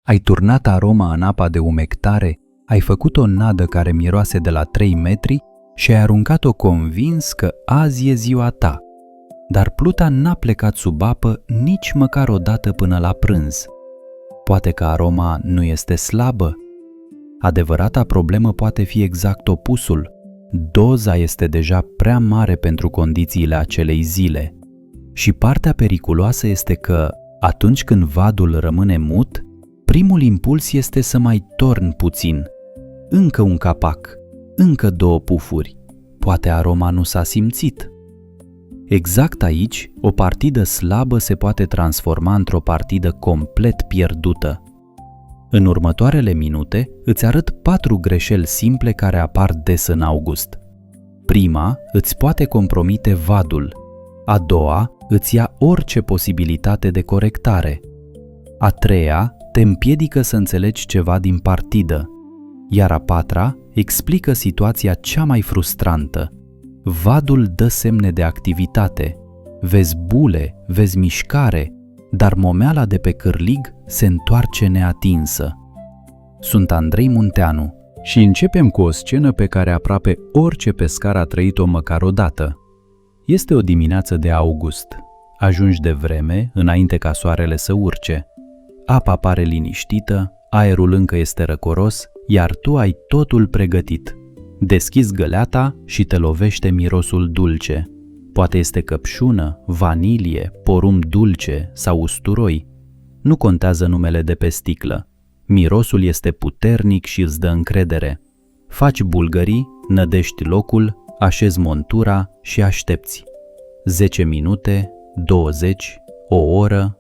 Ai turnat aroma în apa de umectare, ai făcut o nadă care miroase de la 3 metri și ai aruncat-o convins că azi e ziua ta. Dar pluta n-a plecat sub apă nici măcar o dată până la prânz. Poate că aroma nu este slabă? Adevărata problemă poate fi exact opusul. Doza este deja prea mare pentru condițiile acelei zile. Și partea periculoasă este că, atunci când vadul rămâne mut, primul impuls este să mai torn puțin. Încă un capac, încă 2 pufuri. Poate aroma nu s-a simțit. Exact aici, o partidă slabă se poate transforma într-o partidă complet pierdută. În următoarele minute îți arăt 4 greșeli simple care apar des în august. Prima îți poate compromite vadul. A doua îți ia orice posibilitate de corectare. A treia te împiedică să înțelegi ceva din partidă. Iar a patra explică situația cea mai frustrantă. Vadul dă semne de activitate. Vezi bule, vezi mișcare, dar momeala de pe cârlig se întoarce neatinsă. Sunt Andrei Munteanu și începem cu o scenă pe care aproape orice pescar a trăit-o măcar o dată. Este o dimineață de august. Ajungi de vreme, înainte ca soarele să urce. Apa pare liniștită, aerul încă este răcoros, iar tu ai totul pregătit. Deschizi găleata și te lovește mirosul dulce. Poate este căpșună, vanilie, porumb dulce sau usturoi. Nu contează numele de pe sticlă. Mirosul este puternic și îți dă încredere. Faci bulgării, nădești locul, așezi montura și aștepți. 10 minute, 20, o oră.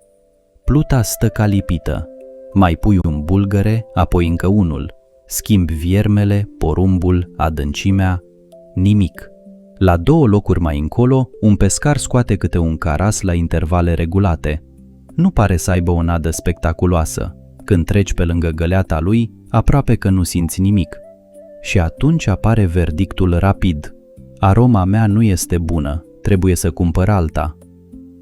Pluta stă ca lipită. Mai pui un bulgăre, apoi încă unul. Schimbi viermele, porumbul, adâncimea. Nimic. La 2 locuri mai încolo, un pescar scoate câte un caras la intervale regulate. Nu pare să aibă o nadă spectaculoasă. Când treci pe lângă găleata lui, aproape că nu simți nimic. Și atunci apare verdictul rapid. Aroma mea nu este bună, trebuie să cumpăr alta.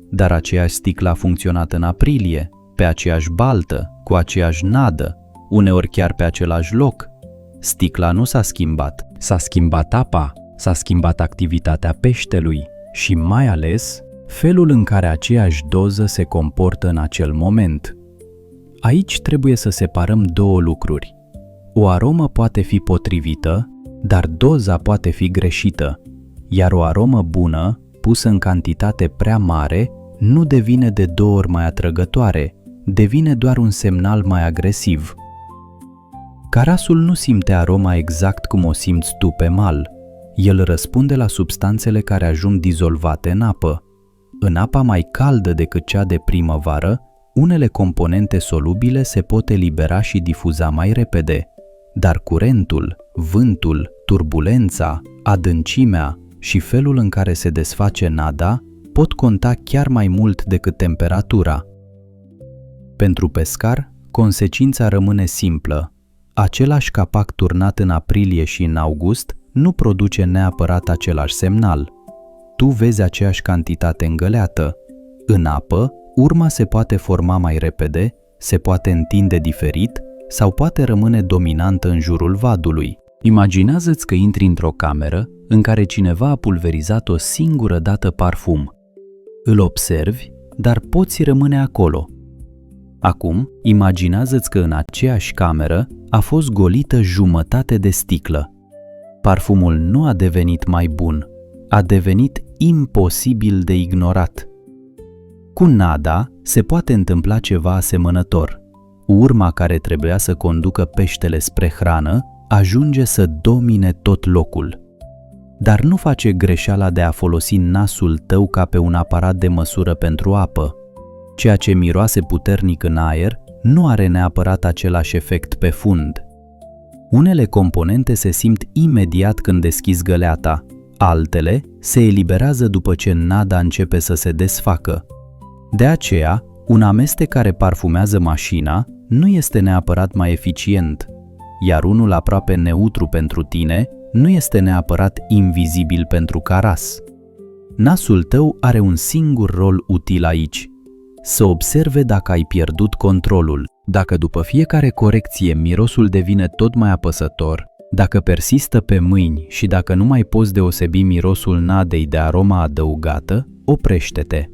Dar aceeași sticlă a funcționat în aprilie, pe aceeași baltă, cu aceeași nadă, uneori chiar pe același loc. Sticla nu s-a schimbat, s-a schimbat apa, s-a schimbat activitatea peștelui și mai ales felul în care aceeași doză se comportă în acel moment. Aici trebuie să separăm 2 lucruri. O aromă poate fi potrivită, dar doza poate fi greșită, iar o aromă bună, pusă în cantitate prea mare, nu devine de 2 ori mai atrăgătoare, devine doar un semnal mai agresiv. Carasul nu simte aroma exact cum o simți tu pe mal. El răspunde la substanțele care ajung dizolvate în apă. În apa mai caldă decât cea de primăvară, unele componente solubile se pot elibera și difuza mai repede, dar curentul, vântul, turbulența, adâncimea și felul în care se desface nada pot conta chiar mai mult decât temperatura. Pentru pescar, consecința rămâne simplă. Același capac turnat în aprilie și în august nu produce neapărat același semnal. Tu vezi aceeași cantitate îngăleată. În apă, urma se poate forma mai repede, se poate întinde diferit sau poate rămâne dominantă în jurul vadului. Imaginează-ți că intri într-o cameră în care cineva a pulverizat o singură dată parfum. Îl observi, dar poți rămâne acolo. Acum, imaginează-ți că în aceeași cameră a fost golită jumătate de sticlă. Parfumul nu a devenit mai bun, a devenit imposibil de ignorat. Cu nada se poate întâmpla ceva asemănător. Urma care trebuia să conducă peștele spre hrană ajunge să domine tot locul. Dar nu face greșeala de a folosi nasul tău ca pe un aparat de măsură pentru apă. Ceea ce miroase puternic în aer nu are neapărat același efect pe fund. Unele componente se simt imediat când deschizi găleata, altele se eliberează după ce nada începe să se desfacă. De aceea, un amestec care parfumează mașina nu este neapărat mai eficient, iar unul aproape neutru pentru tine nu este neapărat invizibil pentru caras. Nasul tău are un singur rol util aici: Să observe dacă ai pierdut controlul, dacă după fiecare corecție mirosul devine tot mai apăsător, dacă persistă pe mâini și dacă nu mai poți deosebi mirosul nadei de aroma adăugată, oprește-te.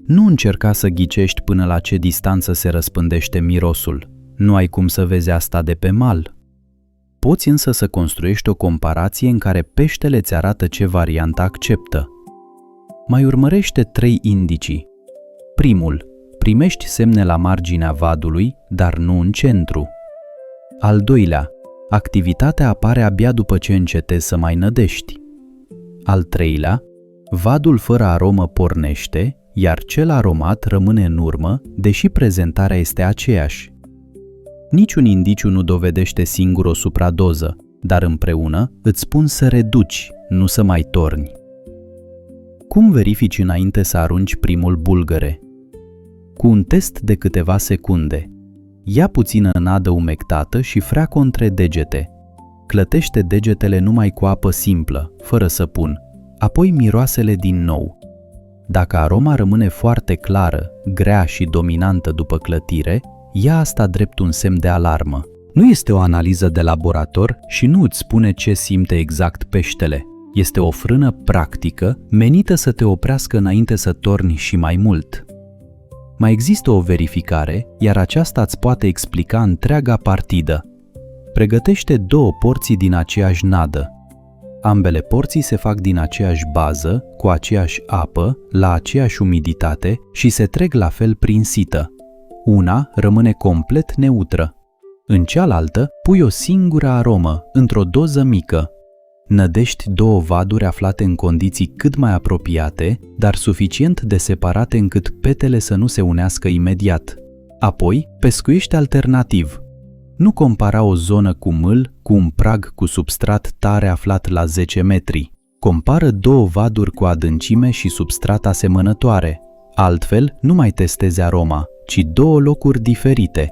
Nu încerca să ghicești până la ce distanță se răspândește mirosul. Nu ai cum să vezi asta de pe mal. Poți însă să construiești o comparație în care peștele îți arată ce variantă acceptă. Mai urmărește 3 indicii. Primul, primești semne la marginea vadului, dar nu în centru. Al doilea, activitatea apare abia după ce încetezi să mai nădești. Al treilea, vadul fără aromă pornește, iar cel aromat rămâne în urmă, deși prezentarea este aceeași. Niciun indiciu nu dovedește singur o supradoză, dar împreună îți spun să reduci, nu să mai torni. Cum verifici înainte să arunci primul bulgăre? Cu un test de câteva secunde. Ia puțină nadă umectată și freacă-o între degete. Clătește degetele numai cu apă simplă, fără săpun, apoi miroase-le din nou. Dacă aroma rămâne foarte clară, grea și dominantă după clătire, ia asta drept un semn de alarmă. Nu este o analiză de laborator și nu îți spune ce simte exact peștele. Este o frână practică menită să te oprească înainte să torni și mai mult. Mai există o verificare, iar aceasta îți poate explica întreaga partidă. Pregătește 2 porții din aceeași nadă. Ambele porții se fac din aceeași bază, cu aceeași apă, la aceeași umiditate și se treg la fel prin sită. Una rămâne complet neutră. În cealaltă pui o singură aromă, într-o doză mică. Nădești 2 vaduri aflate în condiții cât mai apropiate, dar suficient de separate încât petele să nu se unească imediat. Apoi, pescuiește alternativ. Nu compara o zonă cu mâl cu un prag cu substrat tare aflat la 10 metri. Compară 2 vaduri cu adâncime și substrat asemănătoare. Altfel, nu mai testezi aroma, ci 2 locuri diferite.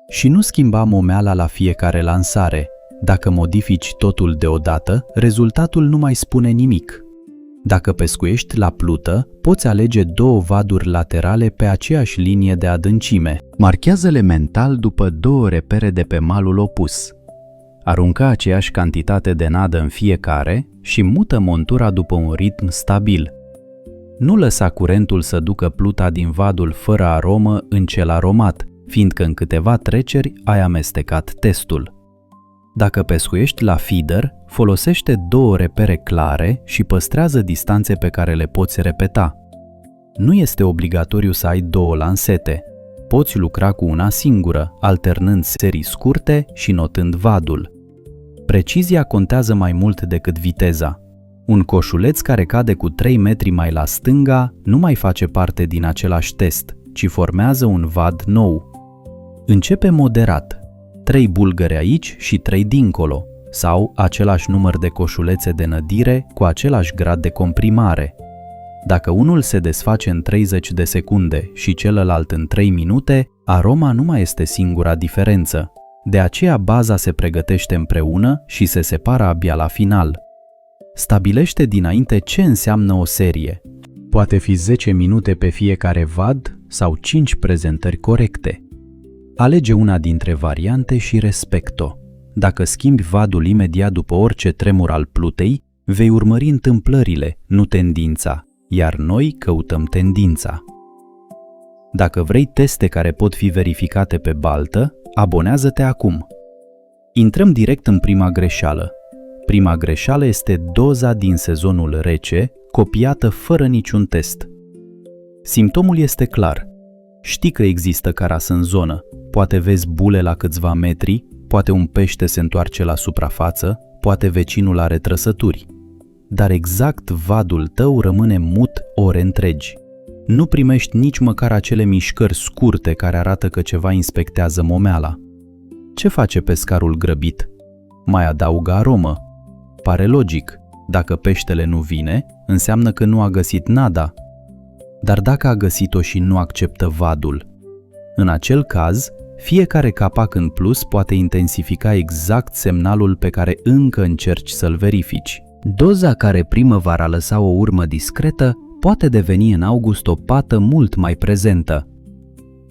Și nu schimba momeala la fiecare lansare. Dacă modifici totul deodată, rezultatul nu mai spune nimic. Dacă pescuiești la plută, poți alege 2 vaduri laterale pe aceeași linie de adâncime. Marchează-le mental după 2 repere de pe malul opus. Aruncă aceeași cantitate de nadă în fiecare și mută montura după un ritm stabil. Nu lăsa curentul să ducă pluta din vadul fără aromă în cel aromat, fiindcă în câteva treceri ai amestecat testul. Dacă pescuiești la feeder, folosește 2 repere clare și păstrează distanțe pe care le poți repeta. Nu este obligatoriu să ai 2 lansete. Poți lucra cu una singură, alternând serii scurte și notând vadul. Precizia contează mai mult decât viteza. Un coșuleț care cade cu 3 metri mai la stânga nu mai face parte din același test, ci formează un vad nou. Începe moderat. 3 bulgări aici și 3 dincolo, sau același număr de coșulețe de nădire cu același grad de comprimare. Dacă unul se desface în 30 de secunde și celălalt în 3 minute, aroma nu mai este singura diferență. De aceea baza se pregătește împreună și se separă abia la final. Stabilește dinainte ce înseamnă o serie. Poate fi 10 minute pe fiecare vad sau 5 prezentări corecte. Alege una dintre variante și respect-o. Dacă schimbi vadul imediat după orice tremur al plutei, vei urmări întâmplările, nu tendința, iar noi căutăm tendința. Dacă vrei teste care pot fi verificate pe baltă, abonează-te acum. Intrăm direct în prima greșeală. Prima greșeală este doza din sezonul rece, copiată fără niciun test. Simptomul este clar. Știi că există caras în zonă, poate vezi bule la câțiva metri, poate un pește se întoarce la suprafață, poate vecinul are trăsături. Dar exact vadul tău rămâne mut ore întregi. Nu primești nici măcar acele mișcări scurte care arată că ceva inspectează momeala. Ce face pescarul grăbit? Mai adaugă aromă. Pare logic. Dacă peștele nu vine, înseamnă că nu a găsit nada. Dar dacă a găsit-o și nu acceptă vadul? În acel caz, fiecare capac în plus poate intensifica exact semnalul pe care încă încerci să-l verifici. Doza care primăvara lăsa o urmă discretă poate deveni în august o pată mult mai prezentă.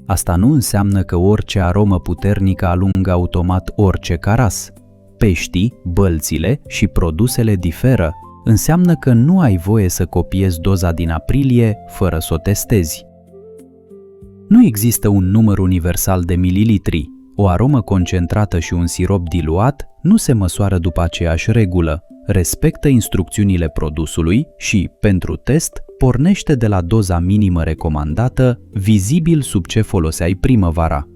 Asta nu înseamnă că orice aromă puternică alungă automat orice caras. Peștii, bălțile și produsele diferă. Înseamnă că nu ai voie să copiezi doza din aprilie fără să o testezi. Nu există un număr universal de mililitri. O aromă concentrată și un sirop diluat nu se măsoară după aceeași regulă. Respectă instrucțiunile produsului și, pentru test, pornește de la doza minimă recomandată, vizibil sub ce foloseai primăvara.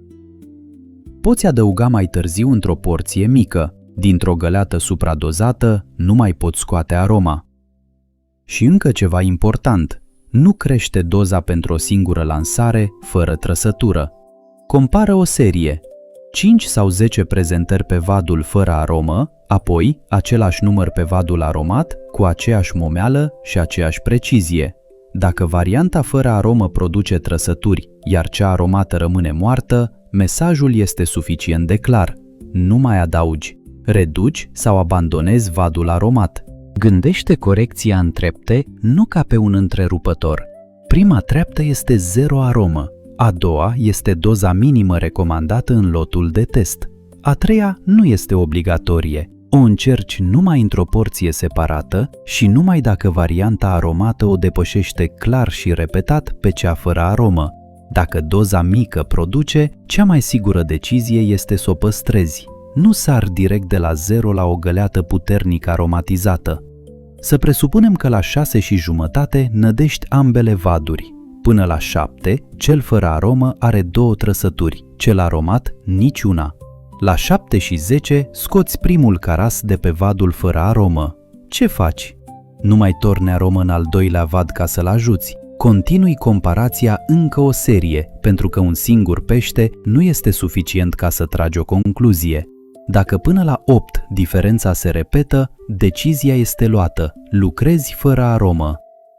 Poți adăuga mai târziu într-o porție mică. Dintr-o găleată supradozată nu mai poți scoate aroma. Și încă ceva important, nu crește doza pentru o singură lansare fără trăsătură. Compară o serie, 5 sau 10 prezentări pe vadul fără aromă, apoi același număr pe vadul aromat cu aceeași momeală și aceeași precizie. Dacă varianta fără aromă produce trăsături, iar cea aromată rămâne moartă, mesajul este suficient de clar. Nu mai adaugi. Reduci sau abandonezi vadul aromat. Gândește corecția în trepte nu ca pe un întrerupător. Prima treaptă este 0 aromă, a doua este doza minimă recomandată în lotul de test, a treia nu este obligatorie. O încerci numai într-o porție separată și numai dacă varianta aromată o depășește clar și repetat pe cea fără aromă. Dacă doza mică produce, cea mai sigură decizie este să o păstrezi. Nu sar direct de la 0 la o găleată puternic aromatizată. Să presupunem că la 6,5 nădești ambele vaduri. Până la 7, cel fără aromă are 2 trăsături, cel aromat niciuna. La 7,10 scoți primul caras de pe vadul fără aromă. Ce faci? Nu mai torni aromă în al doilea vad ca să-l ajuți. Continui comparația încă o serie, pentru că un singur pește nu este suficient ca să tragi o concluzie. Dacă până la 8 diferența se repetă, decizia este luată, lucrezi fără aromă.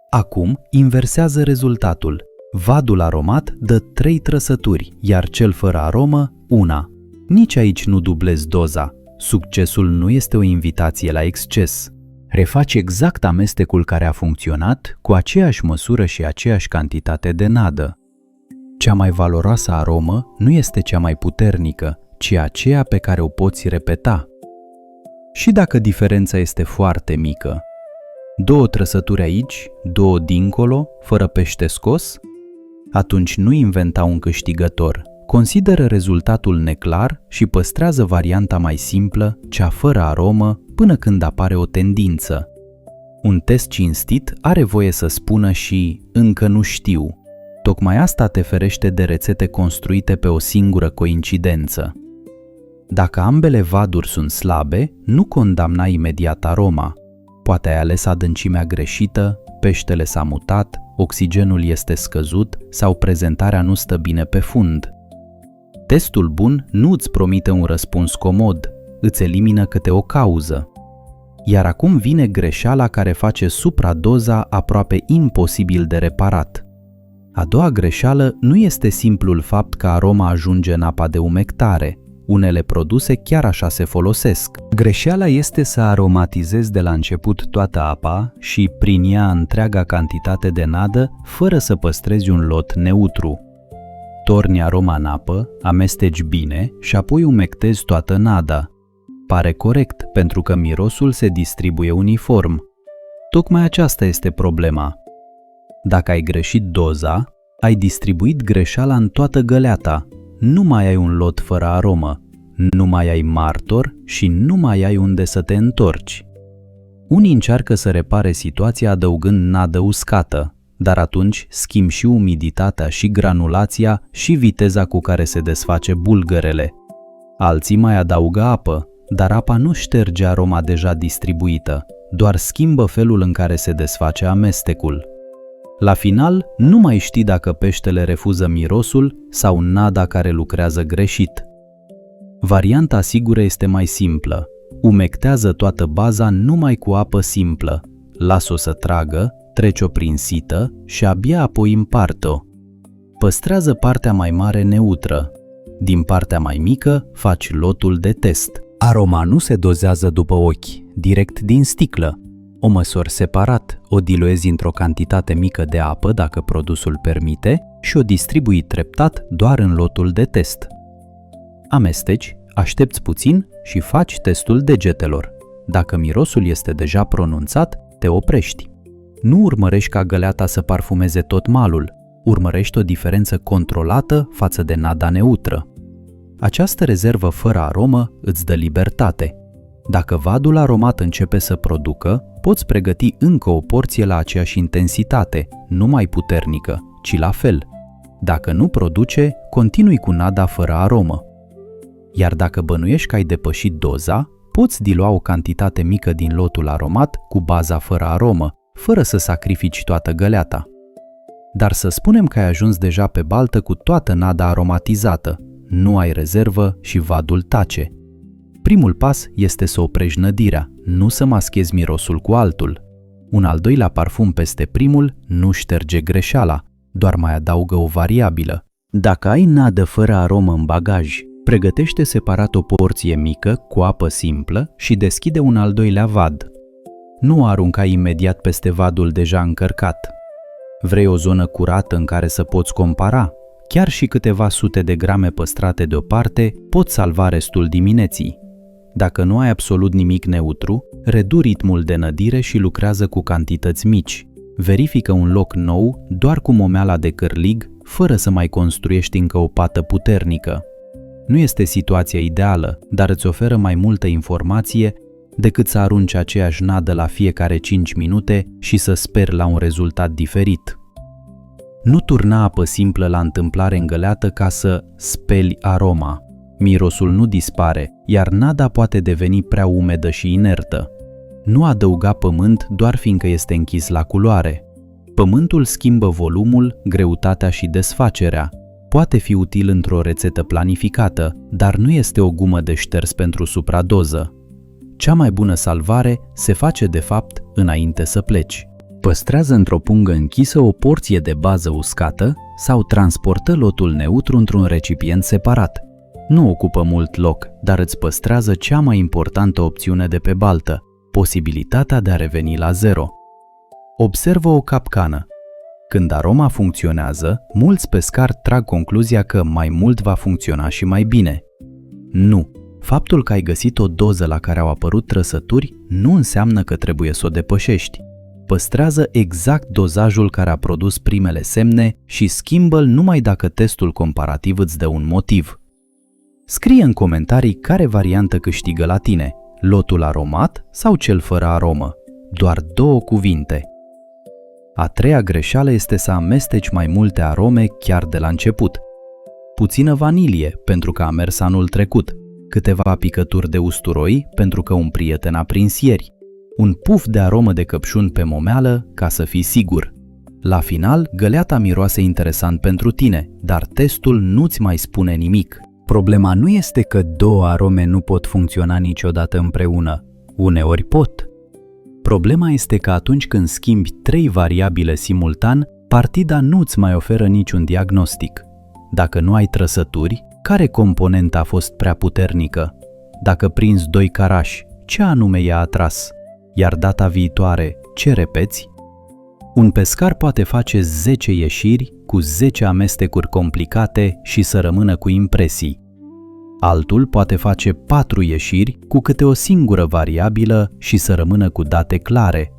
Acum inversează rezultatul. Vadul aromat dă 3 trăsături, iar cel fără aromă, una. Nici aici nu dublezi doza. Succesul nu este o invitație la exces. Refaci exact amestecul care a funcționat, cu aceeași măsură și aceeași cantitate de nadă. Cea mai valoroasă aromă nu este cea mai puternică, ci aceea pe care o poți repeta. Și dacă diferența este foarte mică, 2 trăsături aici, 2 dincolo, fără pește scos, atunci nu inventa un câștigător. Consideră rezultatul neclar și păstrează varianta mai simplă, cea fără aromă, până când apare o tendință. Un test cinstit are voie să spună și încă nu știu. Tocmai asta te ferește de rețete construite pe o singură coincidență. Dacă ambele vaduri sunt slabe, nu condamna imediat aroma. Poate ai ales adâncimea greșită, peștele s-a mutat, oxigenul este scăzut sau prezentarea nu stă bine pe fund. Testul bun nu îți promite un răspuns comod, îți elimină câte o cauză. Iar acum vine greșeala care face supradoza aproape imposibil de reparat. A doua greșeală nu este simplul fapt că aroma ajunge în apa de umectare. Unele produse chiar așa se folosesc. Greșeala este să aromatizezi de la început toată apa și prin ea întreaga cantitate de nadă fără să păstrezi un lot neutru. Torni aroma în apă, amesteci bine și apoi umectezi toată nada. Pare corect pentru că mirosul se distribuie uniform. Tocmai aceasta este problema. Dacă ai greșit doza, ai distribuit greșeala în toată găleata. Nu mai ai un lot fără aromă, nu mai ai martor și nu mai ai unde să te întorci. Unii încearcă să repare situația adăugând nadă uscată, dar atunci schimbi și umiditatea și granulația și viteza cu care se desface bulgărele. Alții mai adaugă apă, dar apa nu șterge aroma deja distribuită, doar schimbă felul în care se desface amestecul. La final, nu mai știi dacă peștele refuză mirosul sau nada care lucrează greșit. Varianta sigură este mai simplă. Umectează toată baza numai cu apă simplă. Lasă-o să tragă, treci-o prin sită și abia apoi împarte-o. Păstrează partea mai mare neutră. Din partea mai mică faci lotul de test. Aroma nu se dozează după ochi, direct din sticlă. O măsori separat, o diluezi într-o cantitate mică de apă dacă produsul permite și o distribui treptat doar în lotul de test. Amesteci, aștepți puțin și faci testul degetelor. Dacă mirosul este deja pronunțat, te oprești. Nu urmărești ca găleata să parfumeze tot malul, urmărești o diferență controlată față de nada neutră. Această rezervă fără aromă îți dă libertate. Dacă vadul aromat începe să producă, poți pregăti încă o porție la aceeași intensitate, nu mai puternică, ci la fel. Dacă nu produce, continui cu nada fără aromă. Iar dacă bănuiești că ai depășit doza, poți dilua o cantitate mică din lotul aromat cu baza fără aromă, fără să sacrifici toată găleata. Dar să spunem că ai ajuns deja pe baltă cu toată nada aromatizată, nu ai rezervă și vadul tace. Primul pas este să oprești nădirea, nu să maschezi mirosul cu altul. Un al doilea parfum peste primul nu șterge greșeala, doar mai adaugă o variabilă. Dacă ai nadă fără aromă în bagaj, pregătește separat o porție mică cu apă simplă și deschide un al doilea vad. Nu arunca imediat peste vadul deja încărcat. Vrei o zonă curată în care să poți compara? Chiar și câteva sute de grame păstrate deoparte pot salva restul dimineții. Dacă nu ai absolut nimic neutru, redu ritmul de nădire și lucrează cu cantități mici. Verifică un loc nou doar cu momeala de cârlig, fără să mai construiești încă o pată puternică. Nu este situația ideală, dar îți oferă mai multă informație decât să arunci aceeași nadă la fiecare 5 minute și să speri la un rezultat diferit. Nu turna apă simplă la întâmplare în găleată ca să speli aroma. Mirosul nu dispare, iar nada poate deveni prea umedă și inertă. Nu adăuga pământ doar fiindcă este închis la culoare. Pământul schimbă volumul, greutatea și desfacerea. Poate fi util într-o rețetă planificată, dar nu este o gumă de șters pentru supradoză. Cea mai bună salvare se face de fapt înainte să pleci. Păstrează într-o pungă închisă o porție de bază uscată sau transportă lotul neutru într-un recipient separat. Nu ocupă mult loc, dar îți păstrează cea mai importantă opțiune de pe baltă, posibilitatea de a reveni la zero. Observă o capcană. Când aroma funcționează, mulți pescari trag concluzia că mai mult va funcționa și mai bine. Nu. Faptul că ai găsit o doză la care au apărut trăsături nu înseamnă că trebuie să o depășești. Păstrează exact dozajul care a produs primele semne și schimbă-l numai dacă testul comparativ îți dă un motiv. Scrie în comentarii care variantă câștigă la tine, lotul aromat sau cel fără aromă. Doar 2 cuvinte. A treia greșeală este să amesteci mai multe arome chiar de la început. Puțină vanilie, pentru că a mers anul trecut, câteva picături de usturoi, pentru că un prieten a prins ieri, un puf de aromă de căpșun pe momeală, ca să fii sigur. La final, găleata miroase interesant pentru tine, dar testul nu-ți mai spune nimic. Problema nu este că 2 arome nu pot funcționa niciodată împreună. Uneori pot. Problema este că atunci când schimbi 3 variabile simultan, partida nu-ți mai oferă niciun diagnostic. Dacă nu ai trăsături, care componentă a fost prea puternică? Dacă prinzi 2 carași, ce anume i-a atras? Iar data viitoare, ce repeți? Un pescar poate face 10 ieșiri cu 10 amestecuri complicate și să rămână cu impresii. Altul poate face 4 ieșiri cu câte o singură variabilă și să rămână cu date clare.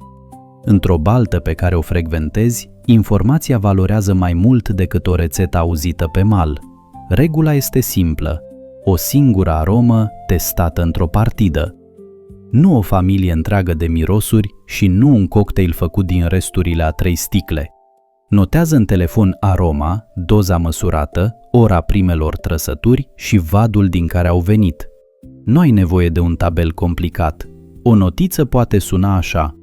Într-o baltă pe care o frecventezi, informația valorează mai mult decât o rețetă auzită pe mal. Regula este simplă: o singură aromă testată într-o partidă. Nu o familie întreagă de mirosuri și nu un cocktail făcut din resturile a 3 sticle. Notează în telefon aroma, doza măsurată, ora primelor trăsături și vadul din care au venit. Nu ai nevoie de un tabel complicat. O notiță poate suna așa: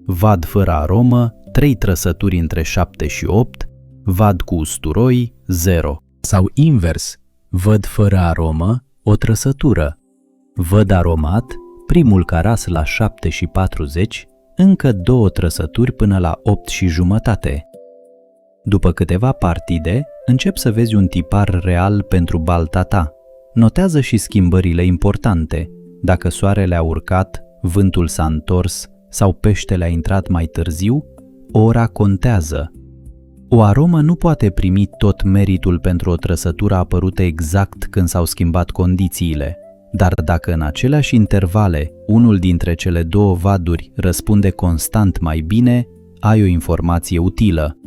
vad fără aromă, 3 trăsături între 7 și 8, vad cu usturoi, 0. Sau invers: văd fără aromă, o trăsătură. Văd aromat, primul caras la 7 și 40, încă 2 trăsături până la 8 și jumătate. După câteva partide, începi să vezi un tipar real pentru balta ta. Notează și schimbările importante. Dacă soarele a urcat, vântul s-a întors sau peștele a intrat mai târziu, ora contează. O aromă nu poate primi tot meritul pentru o trăsătură apărută exact când s-au schimbat condițiile, dar dacă în aceleași intervale unul dintre cele două vaduri răspunde constant mai bine, ai o informație utilă.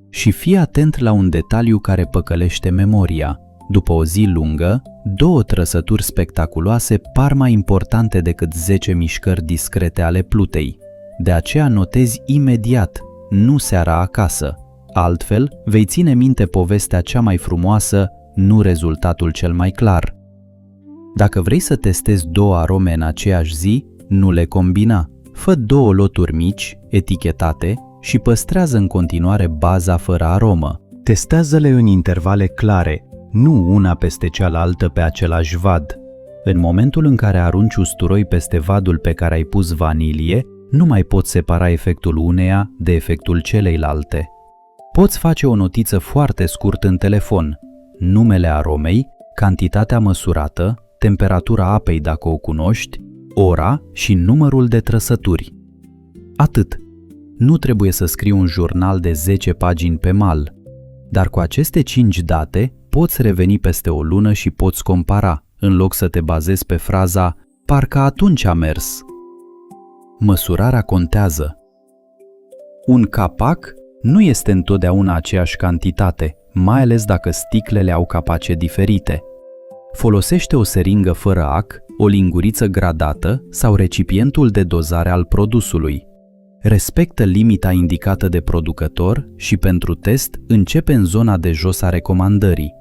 Și fii atent la un detaliu care păcălește memoria. După o zi lungă, 2 trăsături spectaculoase par mai importante decât 10 mișcări discrete ale Plutei. De aceea notezi imediat, nu seara acasă. Altfel, vei ține minte povestea cea mai frumoasă, nu rezultatul cel mai clar. Dacă vrei să testezi 2 arome în aceeași zi, nu le combina. Fă 2 loturi mici, etichetate, și păstrează în continuare baza fără aromă. Testează-le în intervale clare, nu una peste cealaltă pe același vad. În momentul în care arunci usturoi peste vadul pe care ai pus vanilie, nu mai poți separa efectul uneia de efectul celeilalte. Poți face o notiță foarte scurt în telefon, numele aromei, cantitatea măsurată, temperatura apei dacă o cunoști, ora și numărul de trăsături. Atât. Nu trebuie să scrii un jurnal de 10 pagini pe mal, dar cu aceste 5 date poți reveni peste o lună și poți compara, în loc să te bazezi pe fraza "parcă atunci a mers". Măsurarea contează. Un capac nu este întotdeauna aceeași cantitate, mai ales dacă sticlele au capace diferite. Folosește o seringă fără ac, o linguriță gradată sau recipientul de dozare al produsului. Respectă limita indicată de producător și pentru test începe în zona de jos a recomandării.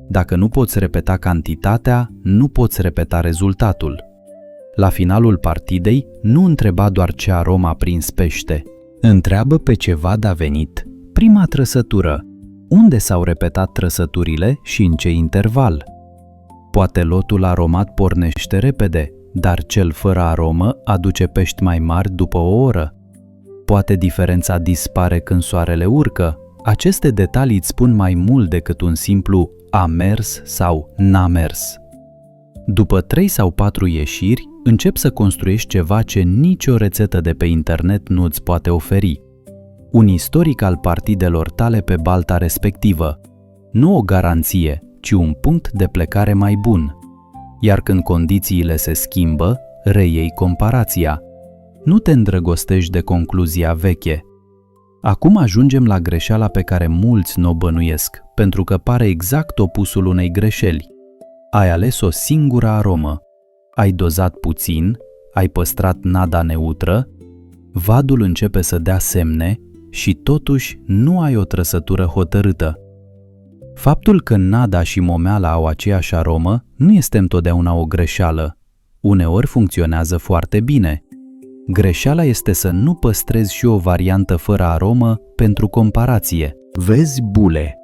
Dacă nu poți repeta cantitatea, nu poți repeta rezultatul. La finalul partidei, nu întreba doar ce aromă a prins pește. Întreabă pe ce vad a venit prima trăsătură, unde s-au repetat trăsăturile și în ce interval. Poate lotul aromat pornește repede, dar cel fără aromă aduce pești mai mari după o oră. Poate diferența dispare când soarele urcă. Aceste detalii îți spun mai mult decât un simplu "a mers" sau "n-a mers". După 3 sau 4 ieșiri, începi să construiești ceva ce nicio rețetă de pe internet nu îți poate oferi. Un istoric al partidelor tale pe balta respectivă. Nu o garanție, ci un punct de plecare mai bun. Iar când condițiile se schimbă, reiei comparația. Nu te îndrăgostești de concluzia veche. Acum ajungem la greșeala pe care mulți n-o bănuiesc, pentru că pare exact opusul unei greșeli. Ai ales o singură aromă. Ai dozat puțin, ai păstrat nada neutră, vadul începe să dea semne și totuși nu ai o trăsătură hotărâtă. Faptul că nada și momeala au aceeași aromă nu este întotdeauna o greșeală. Uneori funcționează foarte bine. Greșeala este să nu păstrezi și o variantă fără aromă pentru comparație. Vezi bule.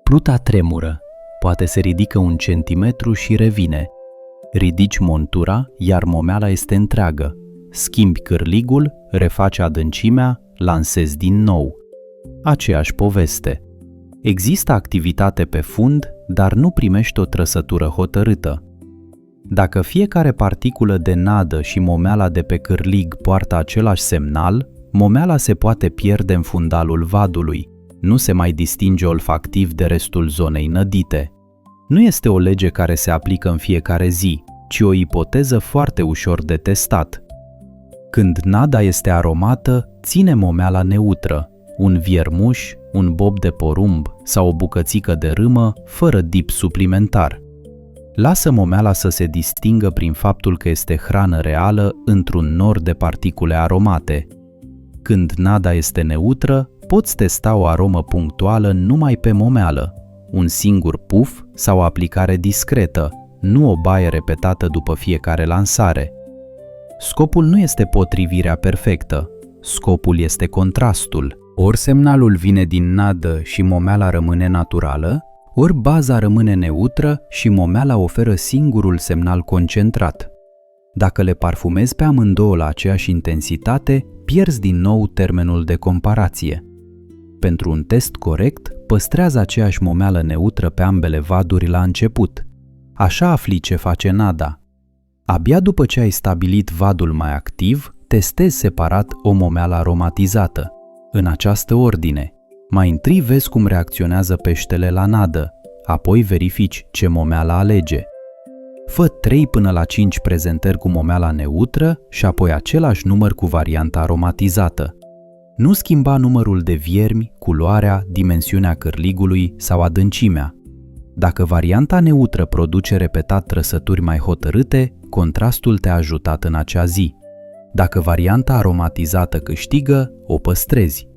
Pluta tremură. Poate se ridică 1 centimetru și revine. Ridici montura, iar momeala este întreagă. Schimbi cârligul, refaci adâncimea, lansezi din nou. Aceeași poveste. Există activitate pe fund, dar nu primești o trăsătură hotărâtă. Dacă fiecare particulă de nadă și momeala de pe cârlig poartă același semnal, momeala se poate pierde în fundalul vadului. Nu se mai distinge olfactiv de restul zonei nădite. Nu este o lege care se aplică în fiecare zi, ci o ipoteză foarte ușor de testat. Când nada este aromată, ține momeala neutră, un viermuș, un bob de porumb sau o bucățică de râmă, fără dip suplimentar. Lasă momeala să se distingă prin faptul că este hrană reală într-un nor de particule aromate. Când nada este neutră, poți testa o aromă punctuală numai pe momeală, un singur puf sau o aplicare discretă, nu o baie repetată după fiecare lansare. Scopul nu este potrivirea perfectă, scopul este contrastul. Ori semnalul vine din nadă și momeala rămâne naturală, ori baza rămâne neutră și momeala oferă singurul semnal concentrat. Dacă le parfumezi pe amândouă la aceeași intensitate, pierzi din nou termenul de comparație. Pentru un test corect, păstrează aceeași momeală neutră pe ambele vaduri la început. Așa afli ce face nada. Abia după ce ai stabilit vadul mai activ, Testezi separat o momeală aromatizată. În această ordine. Mai întâi vezi cum reacționează peștele la nadă, apoi verifici ce momeală alege. Fă 3 până la 5 prezentări cu momeala neutră și apoi același număr cu varianta aromatizată. Nu schimba numărul de viermi, culoarea, dimensiunea cârligului sau adâncimea. Dacă varianta neutră produce repetat trăsături mai hotărâte, contrastul te-a ajutat în acea zi. Dacă varianta aromatizată câștigă, o păstrezi.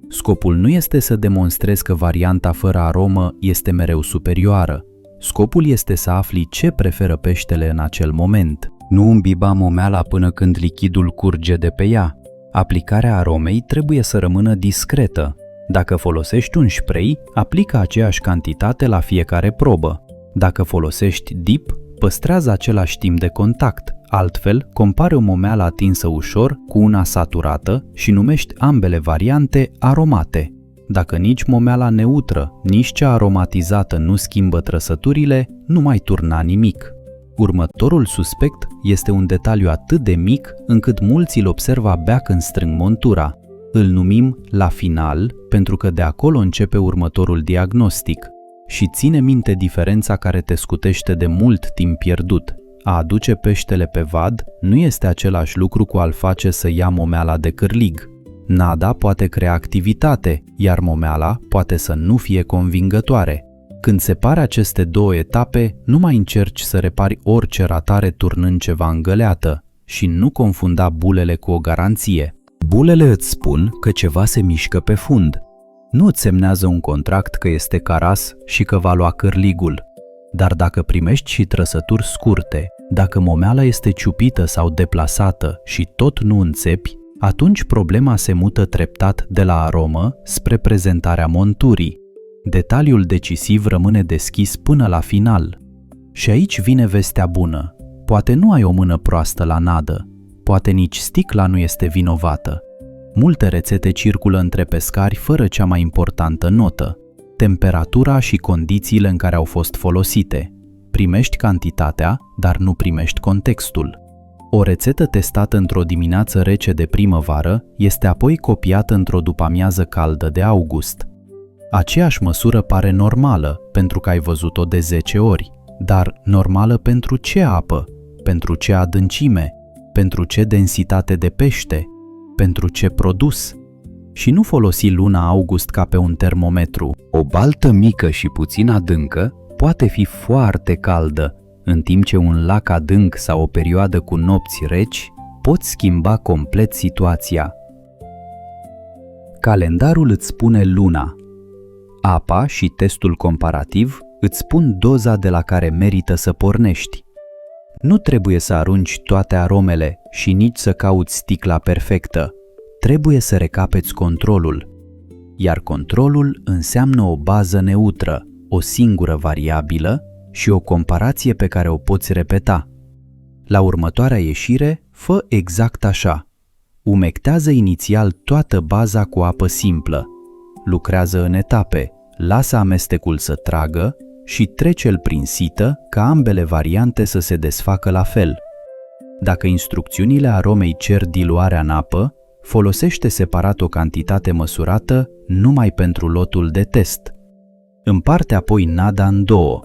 Scopul nu este să demonstrezi că varianta fără aromă este mereu superioară. Scopul este să afli ce preferă peștele în acel moment. Nu îmbiba momeala până când lichidul curge de pe ea. Aplicarea aromei trebuie să rămână discretă. Dacă folosești un spray, aplică aceeași cantitate la fiecare probă. Dacă folosești dip, păstrează același timp de contact. Altfel, compare o momeală atinsă ușor cu una saturată și numești ambele variante aromate. Dacă nici momeala neutră, nici cea aromatizată nu schimbă trăsăturile, nu mai turna nimic. Următorul suspect este un detaliu atât de mic încât mulți îl observă abia când strâng montura. Îl numim la final pentru că de acolo începe următorul diagnostic. Și ține minte diferența care te scutește de mult timp pierdut. A aduce peștele pe vad nu este același lucru cu a-l face să ia momeala de cârlig. Nada poate crea activitate, iar momeala poate să nu fie convingătoare. Când separi aceste două etape, nu mai încerci să repari orice ratare turnând ceva în găleată și nu confunda bulele cu o garanție. Bulele îți spun că ceva se mișcă pe fund. Nu îți semnează un contract că este caras și că va lua cârligul. Dar dacă primești și trăsături scurte, dacă momeala este ciupită sau deplasată și tot nu înțepi, atunci problema se mută treptat de la aromă spre prezentarea monturii. Detaliul decisiv rămâne deschis până la final. Și aici vine vestea bună. Poate nu ai o mână proastă la nadă, poate nici sticla nu este vinovată. Multe rețete circulă între pescari fără cea mai importantă notă: temperatura și condițiile în care au fost folosite. Primești cantitatea, dar nu primești contextul. O rețetă testată într-o dimineață rece de primăvară este apoi copiată într-o după-amiază caldă de august. Aceeași măsură pare normală pentru că ai văzut-o de 10 ori, dar normală pentru ce apă? Pentru ce adâncime? Pentru ce densitate de pește? Pentru ce produs? Și nu folosi luna august ca pe un termometru. O baltă mică și puțin adâncă poate fi foarte caldă, în timp ce un lac adânc sau o perioadă cu nopți reci pot schimba complet situația. Calendarul îți spune luna. Apa și testul comparativ îți spun doza de la care merită să pornești. Nu trebuie să arunci toate aromele și nici să cauți sticla perfectă. Trebuie să recapeți controlul. Iar controlul înseamnă o bază neutră, o singură variabilă și o comparație pe care o poți repeta. La următoarea ieșire, fă exact așa. Umectează inițial toată baza cu apă simplă. Lucrează în etape, lasă amestecul să tragă și trece-l prin sită ca ambele variante să se desfacă la fel. Dacă instrucțiunile aromei cer diluarea în apă, folosește separat o cantitate măsurată numai pentru lotul de test. Împarte apoi nada în două.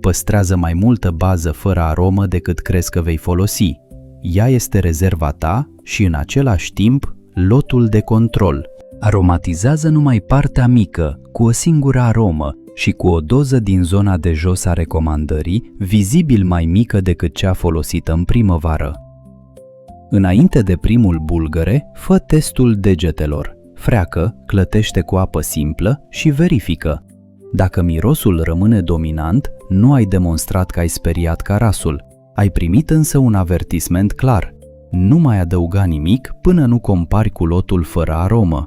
Păstrează mai multă bază fără aromă decât crezi că vei folosi. Ea este rezerva ta și în același timp lotul de control. Aromatizează numai partea mică, cu o singură aromă și cu o doză din zona de jos a recomandării, vizibil mai mică decât cea folosită în primăvară. Înainte de primul bulgăre, fă testul degetelor. Freacă, clătește cu apă simplă și verifică. Dacă mirosul rămâne dominant, nu ai demonstrat că ai speriat carasul. Ai primit însă un avertisment clar. Nu mai adăuga nimic până nu compari cu lotul fără aromă.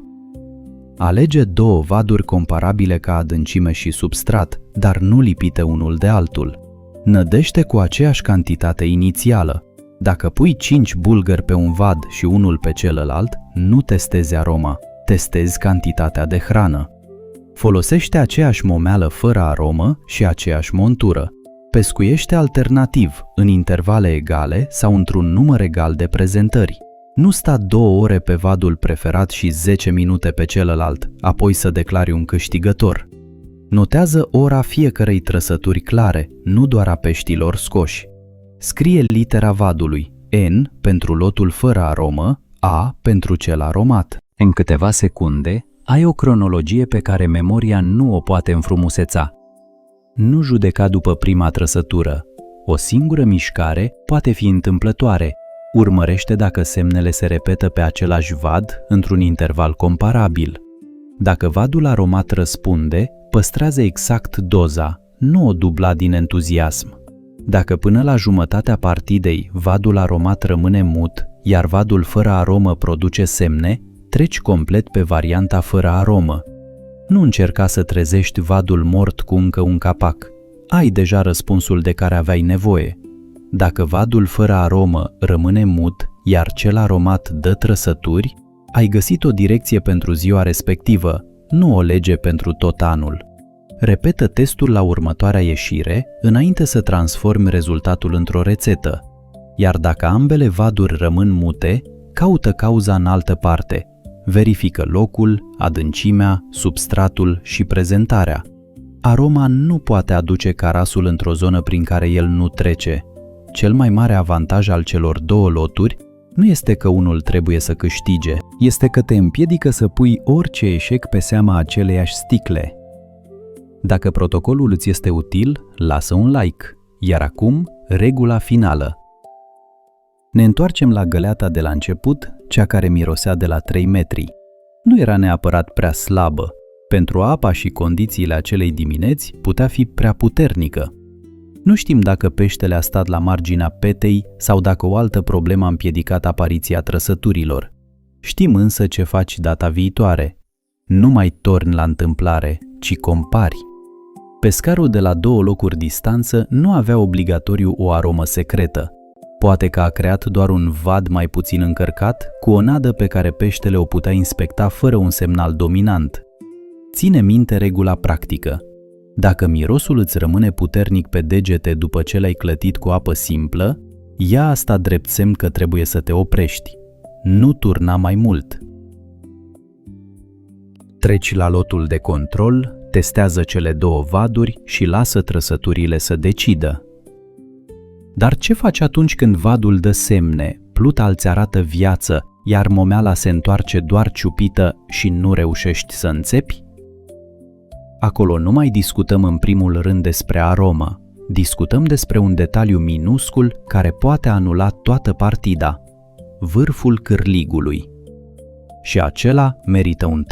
Alege două vaduri comparabile ca adâncime și substrat, dar nu lipite unul de altul. Nădește cu aceeași cantitate inițială. Dacă pui 5 bulgări pe un vad și unul pe celălalt, nu testezi aroma, testezi cantitatea de hrană. Folosește aceeași momeală fără aromă și aceeași montură. Pescuiește alternativ, în intervale egale sau într-un număr egal de prezentări. Nu sta 2 ore pe vadul preferat și 10 minute pe celălalt, apoi să declari un câștigător. Notează ora fiecărei trăsături clare, nu doar a peștilor scoși. Scrie litera vadului, N pentru lotul fără aromă, A pentru cel aromat. În câteva secunde, ai o cronologie pe care memoria nu o poate înfrumuseța. Nu judeca după prima trăsătură. O singură mișcare poate fi întâmplătoare. Urmărește dacă semnele se repetă pe același vad într-un interval comparabil. Dacă vadul aromat răspunde, păstrează exact doza, nu o dubla din entuziasm. Dacă până la jumătatea partidei vadul aromat rămâne mut, iar vadul fără aromă produce semne, treci complet pe varianta fără aromă. Nu încerca să trezești vadul mort cu încă un capac. Ai deja răspunsul de care aveai nevoie. Dacă vadul fără aromă rămâne mut, iar cel aromat dă trăsături, ai găsit o direcție pentru ziua respectivă, nu o lege pentru tot anul. Repetă testul la următoarea ieșire, înainte să transformi rezultatul într-o rețetă. Iar dacă ambele vaduri rămân mute, caută cauza în altă parte. Verifică locul, adâncimea, substratul și prezentarea. Aroma nu poate aduce carasul într-o zonă prin care el nu trece. Cel mai mare avantaj al celor 2 loturi nu este că unul trebuie să câștige, este că te împiedică să pui orice eșec pe seama aceleiași sticle. Dacă protocolul îți este util, lasă un like. Iar acum, regula finală. Ne întoarcem la găleata de la început, cea care mirosea de la 3 metri. Nu era neapărat prea slabă. Pentru apa și condițiile acelei dimineți putea fi prea puternică. Nu știm dacă peștele a stat la marginea petei sau dacă o altă problemă a împiedicat apariția trăsăturilor. Știm însă ce faci data viitoare. Nu mai torni la întâmplare, ci compari. Pescarul de la 2 locuri distanță nu avea obligatoriu o aromă secretă. Poate că a creat doar un vad mai puțin încărcat, cu o nadă pe care peștele o putea inspecta fără un semnal dominant. Ține minte regula practică. Dacă mirosul îți rămâne puternic pe degete după ce l-ai clătit cu apă simplă, ia asta drept semn că trebuie să te oprești. Nu turna mai mult. Treci la lotul de control, testează cele 2 vaduri și lasă trăsăturile să decidă. Dar ce faci atunci când vadul dă semne, pluta îți arată viață, iar momeala se întoarce doar ciupită și nu reușești să înțepi? Acolo nu mai discutăm în primul rând despre aromă, discutăm despre un detaliu minuscul care poate anula toată partida, vârful cârligului. Și acela merită un